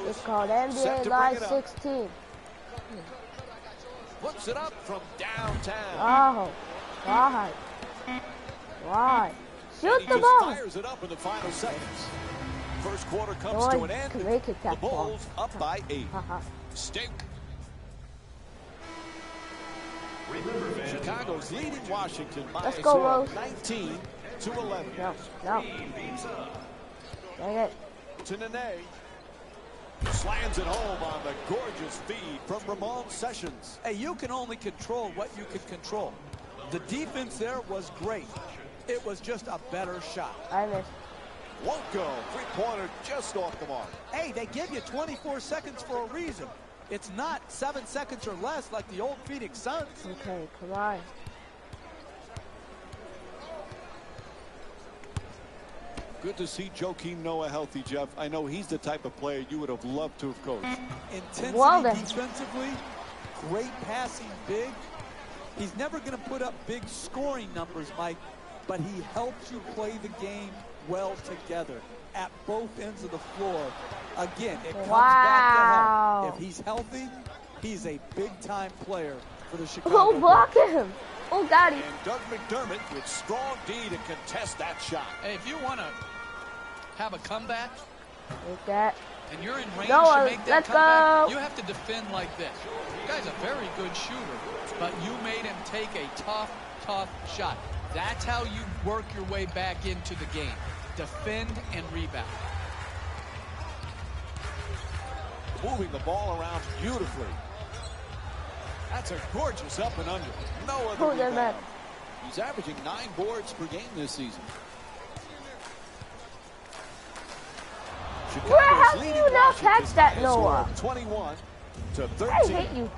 It's called NBA Live 16. Puts it up from downtown. Oh, why? Why? Shoot the ball. Fires it up in the final seconds. First quarter comes to an end. The Bulls up by 8. Stink. Chicago's leading Washington by a score of 19-11. No. Dang it. To Nene. Slams it home on the gorgeous feed from Ramon Sessions. Hey, you can only control what you can control. The defense there was great. It was just a better shot. I missed. Won't go. Three-pointer just off the mark. Hey, they give you 24 seconds for a reason. It's not 7 seconds or less like the old Phoenix Suns. Okay, come on. Good to see Joakim Noah healthy, Jeff. I know he's the type of player you would have loved to have coached. Intensity defensively, great passing big. He's never going to put up big scoring numbers, Mike, but he helps you play the game well together at both ends of the floor. Again, it comes back to home. If he's healthy, he's a big-time player for the Chicago Bulls. Oh, block him. Oh, got him. And Doug McDermott with strong D to contest that shot. Hey, if you want to have a comeback, like that, and you're in range to make that comeback, you have to defend like this. The guy's a very good shooter, but you made him take a tough shot. That's how you work your way back into the game. Defend and rebound. Moving the ball around beautifully. That's a gorgeous up and under. No other rebound. He's averaging 9 boards per game this season. Where have you not catch that, Noah? 21 to 13. I hate you.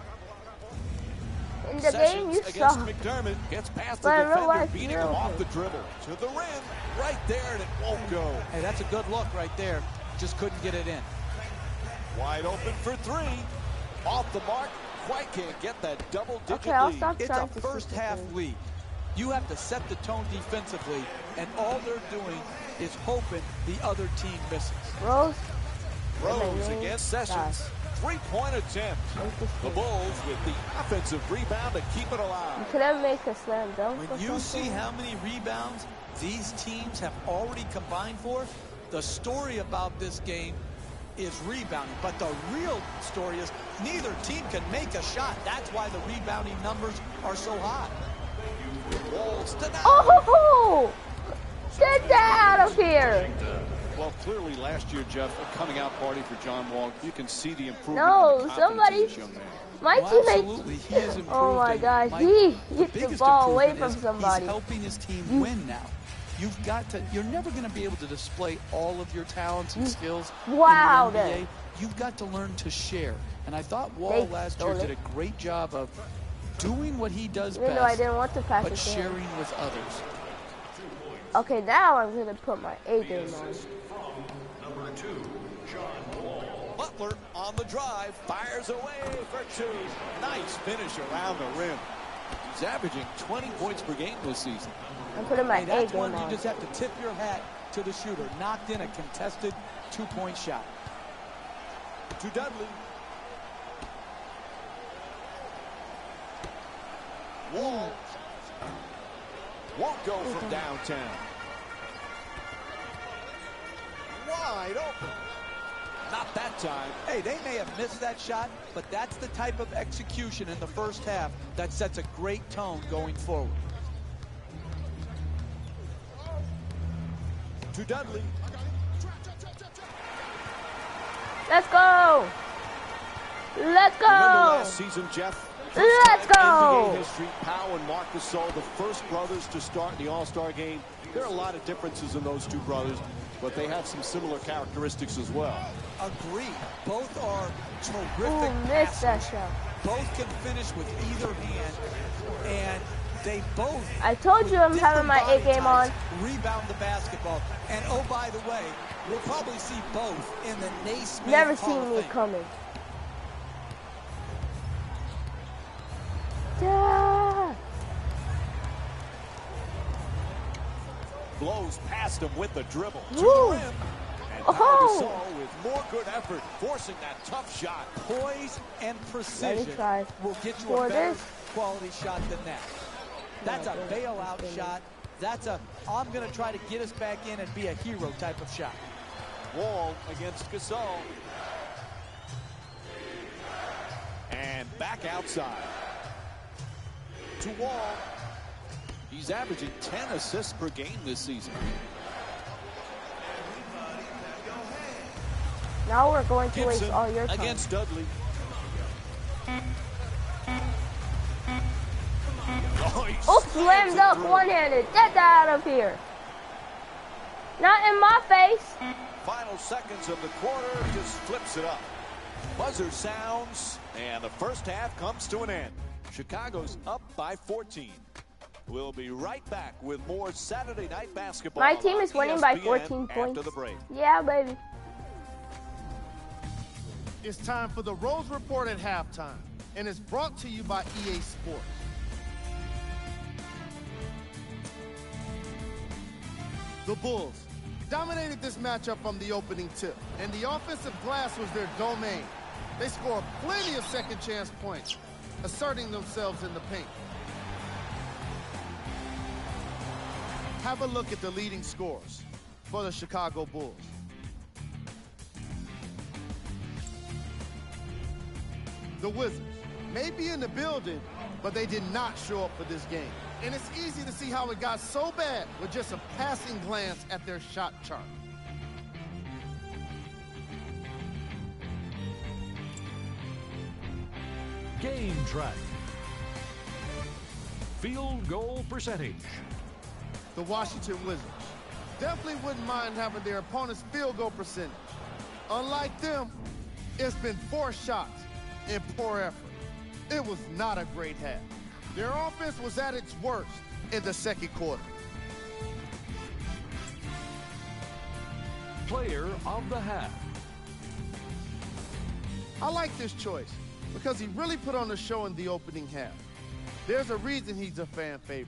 In the game, you suck. McDermott gets past the defender, beating him off the dribble to the rim, right there, and it won't go. Hey, that's a good look right there. Just couldn't get it in. Wide open for 3. Off the mark. Quite can't get that double-digit lead. It's a first-half lead. You have to set the tone defensively, and all they're doing is hoping the other team misses. Rose against Sessions. 3-point attempt. The Bulls with the offensive rebound to keep it alive. You could have made a slam dunk. When you see how many rebounds these teams have already combined for, the story about this game is rebounding. But the real story is neither team can make a shot. That's why the rebounding numbers are so high. Oh! Get that out of here! Well, clearly last year, Jeff, a coming out party for John Wall. You can see the improvement. No, somebody. My teammate. Oh my God, he hit the ball away from somebody. He's helping his team win now. You've got to. You're never going to be able to display all of your talents and skills in the NBA. You've got to learn to share. And I thought Wall last year did a great job of doing what he does best, I didn't want to pass but sharing with others. Okay, now I'm going to put my A game on. Number 2, John Wall. Butler on the drive, fires away for 2. Nice finish around the rim. He's averaging 20 points per game this season. I'm putting my A game on. That's one you just have to tip your hat to the shooter. Knocked in a contested 2-point shot. To Dudley. Wall won't go from downtown. Wide open. Not that time. Hey, they may have missed that shot, but that's the type of execution in the first half that sets a great tone going forward. To Dudley. Let's go. Let's go. Remember last season, Jeff? Let's go! NBA history, Powell and Marc Gasol, the first brothers to start in the All-Star game. There are a lot of differences in those two brothers, but they have some similar characteristics as well. Agreed. Both are terrific missed that shot. Both can finish with either hand, and they both... I told you I'm having my A game on. Rebound the basketball. And oh, by the way, we'll probably see both in the Naismith Never seen me coming. Blows past him with the dribble. To the rim. Gasol with more good effort, forcing that tough shot. Poise and precision will get you For a better this. quality shot than that. That's a bailout shot. That's a, I'm going to try to get us back in and be a hero type of shot. Wall against Gasol. And back outside. To Wall. He's averaging 10 assists per game this season. Now we're going to Gibson waste all your time. against Dudley. Oh, slammed up one-handed. Get that out of here. Not in my face. Final seconds of the quarter, just flips it up. Buzzer sounds, and the first half comes to an end. Chicago's up by 14. We'll be right back with more Saturday Night Basketball. My team is winning by ESPN 14 points. After the break. Yeah, baby. It's time for the Rose Report at halftime, and it's brought to you by EA Sports. The Bulls dominated this matchup from the opening tip, and the offensive glass was their domain. They scored plenty of second chance points, asserting themselves in the paint. Have a look at the leading scorers for the Chicago Bulls. The Wizards may be in the building, but they did not show up for this game. And it's easy to see how it got so bad with just a passing glance at their shot chart. Game track. Field goal percentage. The Washington Wizards definitely wouldn't mind having their opponent's field goal percentage. Unlike them, it's been 4 shots and poor effort. It was not a great half. Their offense was at its worst in the second quarter. Player of the half. I like this choice because he really put on a show in the opening half. There's a reason he's a fan favorite.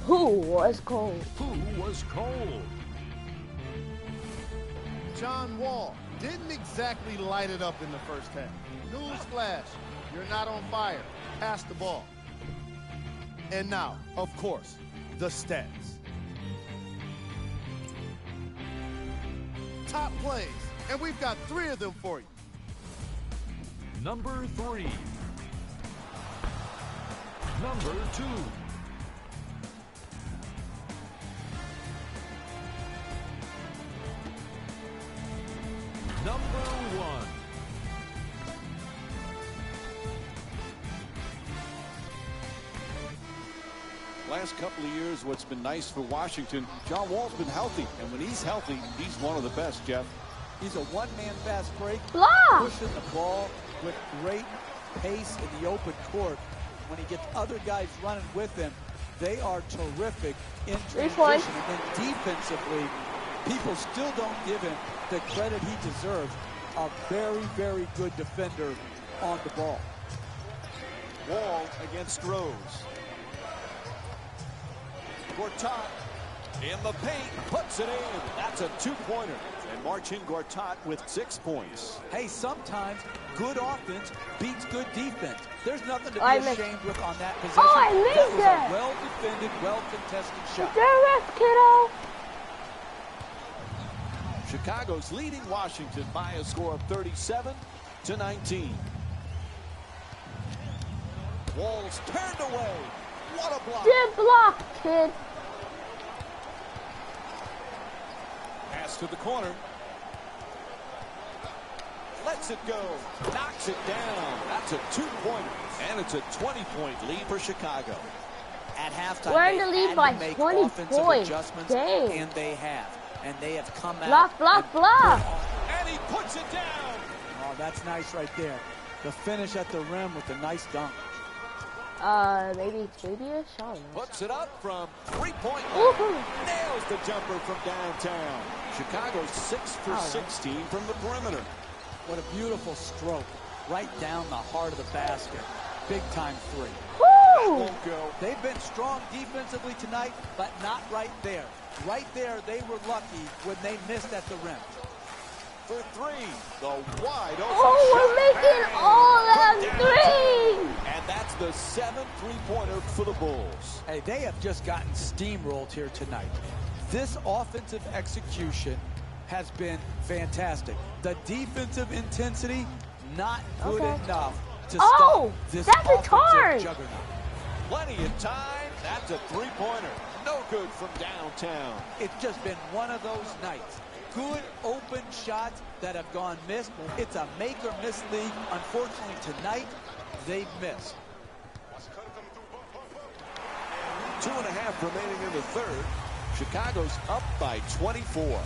Who was cold? Who was cold? John Wall didn't exactly light it up in the first half. Newsflash, you're not on fire. Pass the ball. And now, of course, the stats. Top plays, and we've got 3 of them for you. Number 3. Number 2. Number 1. Last couple of years, what's been nice for Washington, John Wall's been healthy. And when he's healthy, he's one of the best, Jeff. He's a one-man fast break, Block. pushing the ball with great pace in the open court. When he gets other guys running with him, they are terrific in 3 points. transition. And then defensively, people still don't give him the credit he deserves. A very, very good defender on the ball. Wall against Rose. Gortat in the paint, puts it in. That's a 2-pointer. And Marcin Gortat with 6 points. Hey, sometimes good offense beats good defense. There's nothing to be I missed. ashamed with on that possession. Oh, I missed that was that. a well-defended, well-contested shot. Direct, kiddo. Chicago's leading Washington by a score of 37-19. Wall's turned away. What a block. Good block, kid. Pass to the corner. Lets it go. Knocks it down. That's a 2-pointer. And it's a 20-point lead for Chicago. At halftime, We're in they the lead had by to make 20 offensive points. adjustments, Dang. and they have. And they have come out. Block, block, block. And he puts it down. Oh, that's nice right there. The finish at the rim with a nice dunk. Maybe a shot. Puts it up from 3-point Woohoo. line. Nails the jumper from downtown. Chicago's 6 for 16 from the perimeter. What a beautiful stroke. Right down the heart of the basket. Big time 3. Woo! won't go. They've been strong defensively tonight, but not right there. Right there, they were lucky when they missed at the rim. For three, the wide open Oh, we're making all that three. And that's the 7th three-pointer for the Bulls. Hey, they have just gotten steamrolled here tonight. This offensive execution has been fantastic. The defensive intensity, not good enough to stop this offensive juggernaut. Plenty of time. That's a three-pointer. No good from downtown. It's just been one of those nights. Good open shots that have gone missed. It's a make or miss league. Unfortunately, tonight, they've missed. 2.5 remaining in the third. Chicago's up by 24.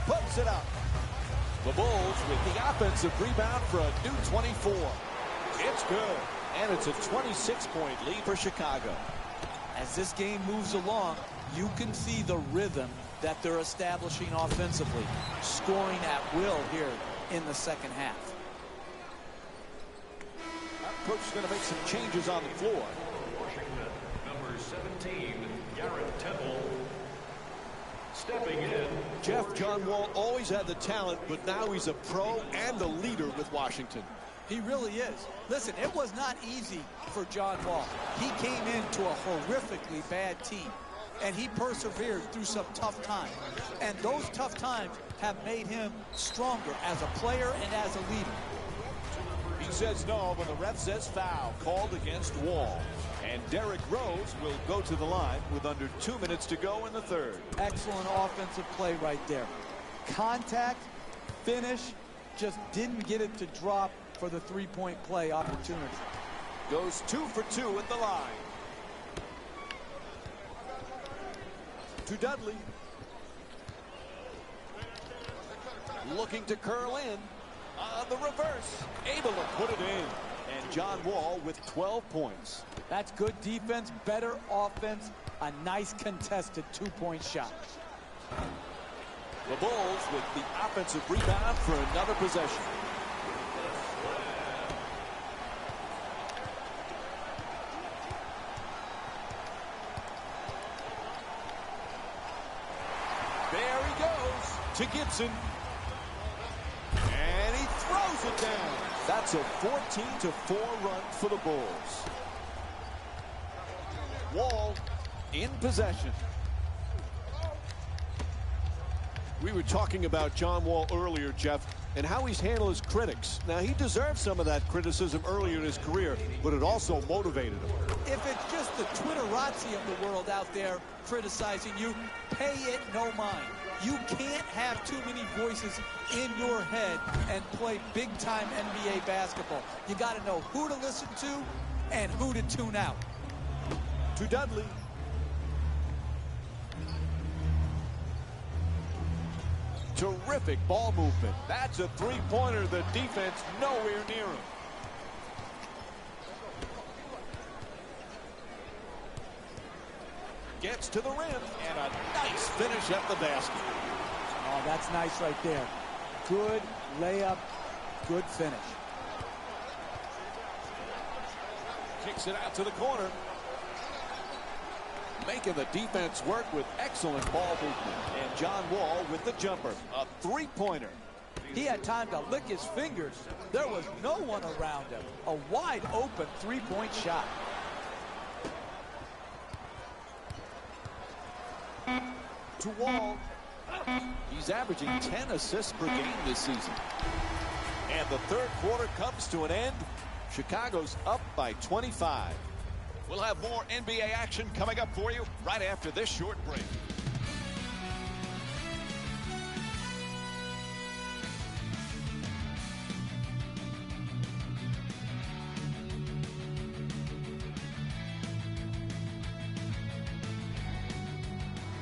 Puts it up. The Bulls with the offensive rebound for a new 24. It's good. And it's a 26-point lead for Chicago. As this game moves along, you can see the rhythm that they're establishing offensively, scoring at will here in the second half. Our coach is going to make some changes on the floor. Number 17, Garrett Temple. Stepping in. Jeff, John Wall always had the talent, but now he's a pro and a leader with Washington. He really is. Listen, it was not easy for John Wall. He came into a horrifically bad team, and he persevered through some tough times. And those tough times have made him stronger as a player and as a leader. He says no, but the ref says foul called against Wall. And Derrick Rose will go to the line with under 2 minutes to go in the third. Excellent offensive play right there. Contact, finish, just didn't get it to drop for the three-point play opportunity. Goes 2 for 2 at the line. To Dudley. Looking to curl in. On the reverse. Able to put it in. And John Wall with 12 points. That's good defense, better offense, a nice contested two-point shot. The Bulls with the offensive rebound for another possession. There he goes to Gibson. And he throws it down. That's a 14-4 run for the Bulls. Wall in possession. We were talking about John Wall earlier, Jeff, and how he's handled his critics. Now, he deserved some of that criticism earlier in his career, but it also motivated him. If it's just the Twitterazzi of the world out there criticizing you, pay it no mind. You can't have too many voices in your head and play big-time NBA basketball. You got to know who to listen to and who to tune out. To Dudley. Terrific ball movement. That's a three-pointer. The defense nowhere near him. Gets to the rim, and a nice finish at the basket. Oh, that's nice right there. Good layup, good finish. Kicks it out to the corner. Making the defense work with excellent ball movement. And John Wall with the jumper. A three-pointer. He had time to lick his fingers. There was no one around him. A wide open three-point shot. To Wall. He's averaging 10 assists per game this season. And the third quarter comes to an end. Chicago's up by 25. We'll have more NBA action coming up for you right after this short break.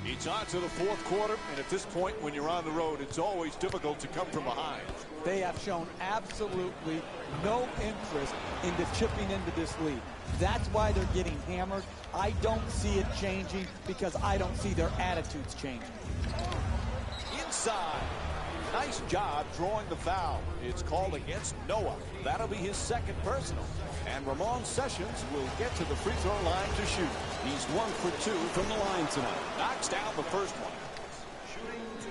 It's on to the fourth quarter, and at this point, when you're on the road, it's always difficult to come from behind. They have shown absolutely no interest into chipping into this lead. That's why they're getting hammered. I don't see it changing because I don't see their attitudes changing. Inside. Nice job drawing the foul. It's called against Noah. That'll be his second personal. And Ramon Sessions will get to the free throw line to shoot. He's 1 for 2 from the line tonight. Knocks down the first one. Shooting 2.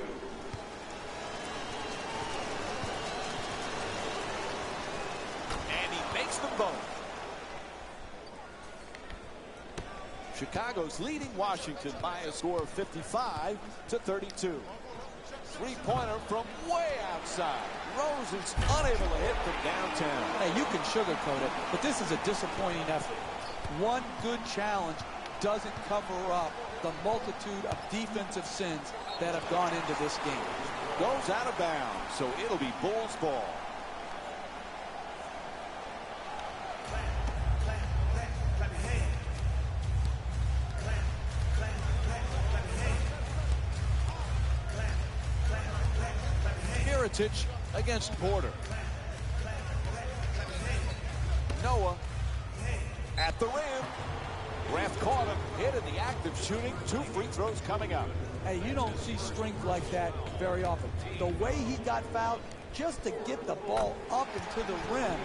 And he makes them both. Chicago's leading Washington by a score of 55-32. Three-pointer from way outside. Rose is unable to hit from downtown. Hey, you can sugarcoat it, but this is a disappointing effort. One good challenge doesn't cover up the multitude of defensive sins that have gone into this game. Goes out of bounds, so it'll be Bulls ball. Mirotic against Porter. Noah at the rim. Ref caught him, hit in the act of shooting. 2 free throws coming up. Hey, you don't see strength like that very often. The way he got fouled just to get the ball up into the rim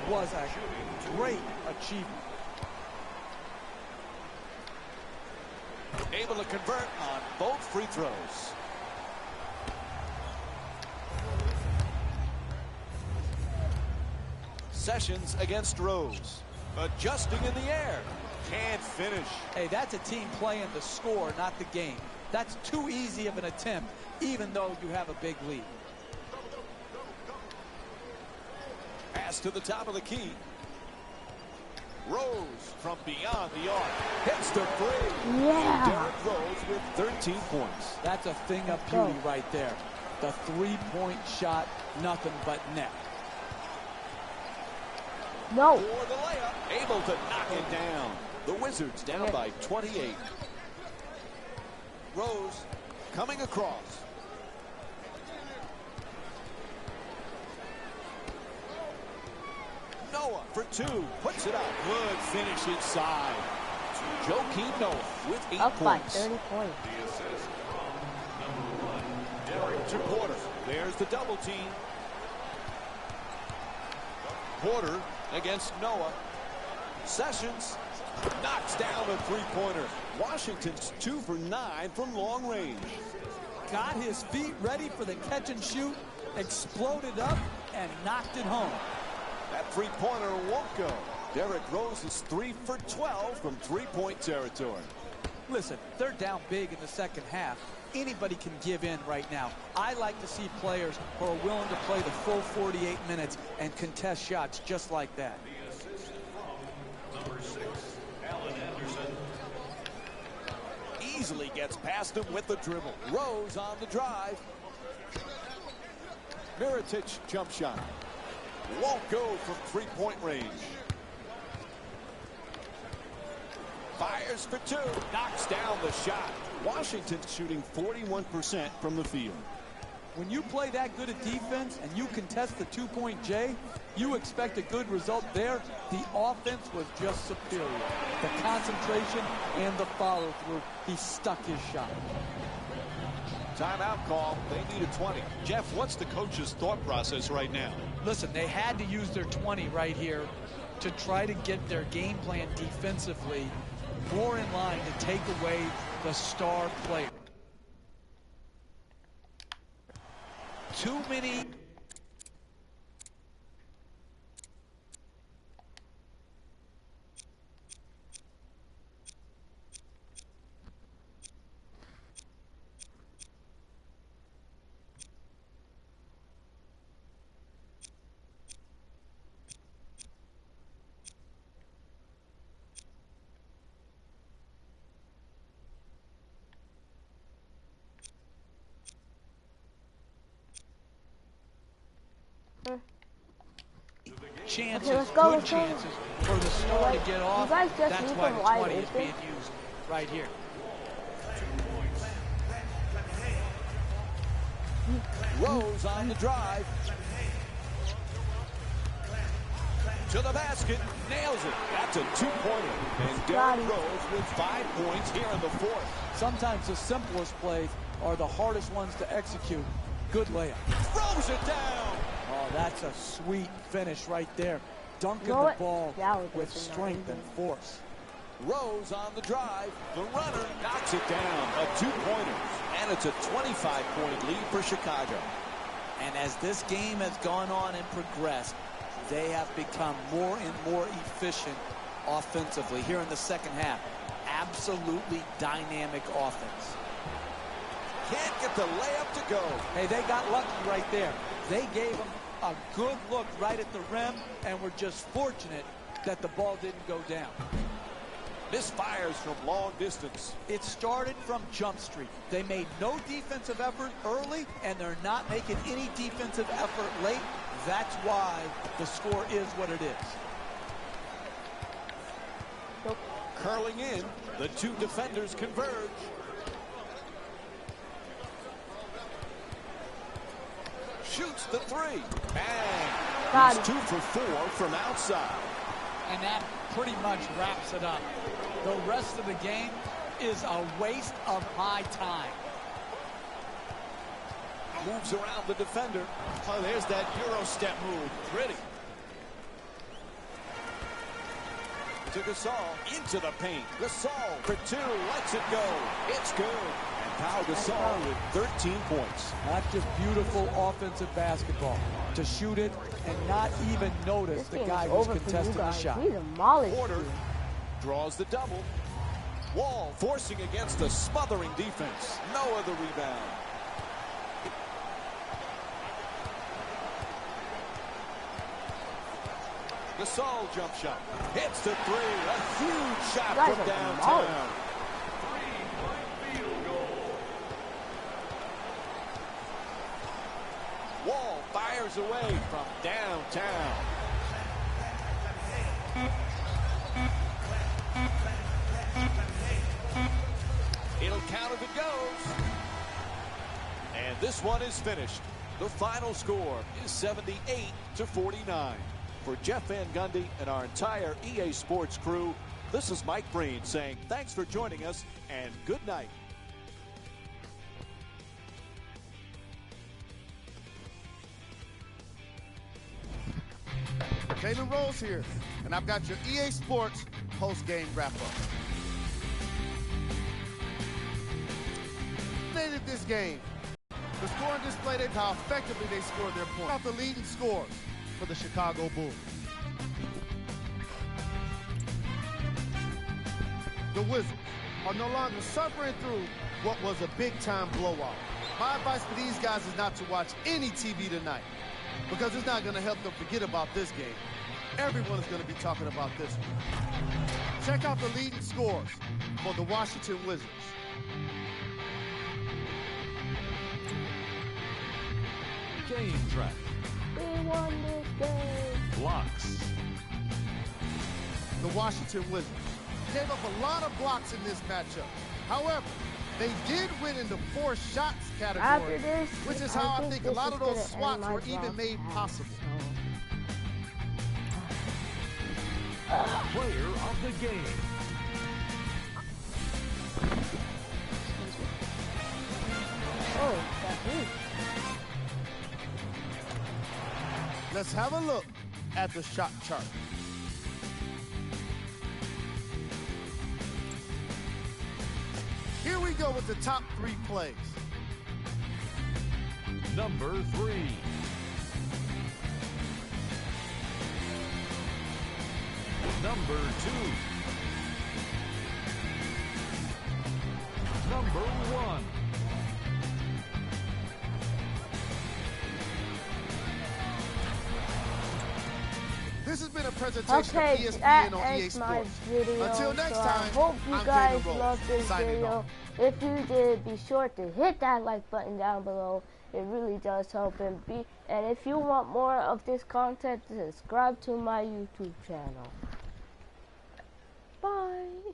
was a great achievement. Able to convert on both free throws. Sessions against Rose. Adjusting in the air. Can't finish. Hey, that's a team playing the score, not the game. That's too easy of an attempt, even though you have a big lead. Pass to the top of the key. Rose from beyond the arc. Hits the three. Yeah. Derrick Rose with 13 points. That's a thing of beauty right there. The three-point shot, nothing but net. No. For the layup, able to knock it down. The Wizards down by 28. Rose coming across. Noah for 2. Puts it up. Good finish inside. Joakim Noah with 8 Up by points. 30 points. The assist from number 1, Derrick To Porter. There's the double team. Porter against Noah. Sessions knocks down a three-pointer. Washington's 2 for 9 from long range. Got his feet ready for the catch and shoot, exploded up, and knocked it home. That three-pointer won't go. Derrick Rose is 3 for 12 from three-point territory. Listen, they're down big in the second half. Anybody can give in right now. I like to see players who are willing to play the full 48 minutes and contest shots just like that. The assist from number 6, Allen Anderson. Easily gets past him with the dribble. Rose on the drive. Mirotic jump shot. Won't go from three-point range. Fires for 2. Knocks down the shot. Washington's shooting 41% from the field. When you play that good a defense and you contest the two-point J, you expect a good result there. The offense was just superior. The concentration and the follow-through, he stuck his shot. Timeout call. They need a 20. Jeff, what's the coach's thought process right now? Listen, they had to use their 20 right here to try to get their game plan defensively more in line to take away the star player. Too many. Chances, Okay, let's go, good let's go. chances for the star to get off. You guys just That's need why them the wide 20 is open. being used right here. Rose on the drive. To the basket. Nails it. That's a two-pointer. And Derrick Rose with 5 points here in the fourth. Sometimes the simplest plays are the hardest ones to execute. Good layup. Throws it down. Oh, that's a sweet finish right there. Dunking You know the what? ball That was with just strength not and force. Rose on the drive. The runner knocks it down. A two-pointer. And it's a 25-point lead for Chicago. And as this game has gone on and progressed, they have become more and more efficient offensively here in the second half. Absolutely dynamic offense. Can't get the layup to go. Hey, they got lucky right there. They gave them a good look right at the rim and were just fortunate that the ball didn't go down. Misfires from long distance. It started from Jump Street. They made no defensive effort early, and they're not making any defensive effort late. That's why the score is what it is. Nope. Curling in, the two defenders converge. Shoots the three. Bang. He's 2 for 4 from outside. And that pretty much wraps it up. The rest of the game is a waste of my time. Moves around the defender. Oh, there's that Euro step move. Pretty. To Gasol. Into the paint. Gasol for 2. Lets it go. It's good. And Pau Gasol with 13 points. That's just beautiful offensive basketball. To shoot it and not even notice the guy who's contesting the shot. Porter draws the double. Wall forcing against a smothering defense. No other rebound. Gasol jump shot. Hits the three. A huge shot from downtown. Wall fires away from downtown. It'll count if it goes. And this one is finished. The final score is 78-49. For Jeff Van Gundy and our entire EA Sports crew, this is Mike Breen saying thanks for joining us and good night. Jalen Rose here, and I've got your EA Sports post-game wrap-up. Dominated this game. The scoring displayed how effectively they scored their points. Out the leading scores for the Chicago Bulls. The Wizards are no longer suffering through what was a big-time blowout. My advice for these guys is not to watch any TV tonight, because it's not going to help them forget about this game. Everyone is going to be talking about this one. Check out the leading scores for the Washington Wizards. Game track. We won this game. Blocks. The Washington Wizards gave up a lot of blocks in this matchup. However, they did win in the 4 shots category, which is how I think a lot of those swats were even made possible. Player of the game. Oh, that's me. Let's have a look at the shot chart. Here we go with the top 3 plays. Number 3. Number 2. Number 1. This has been a presentation of Okay, ESPN that on EA ends my Sports. video. Until next so time, I hope you I'm guys Jalen Rose, loved this signing video. off. If you did, be sure to hit that like button down below. It really does help. And if you want more of this content, subscribe to my YouTube channel. Bye.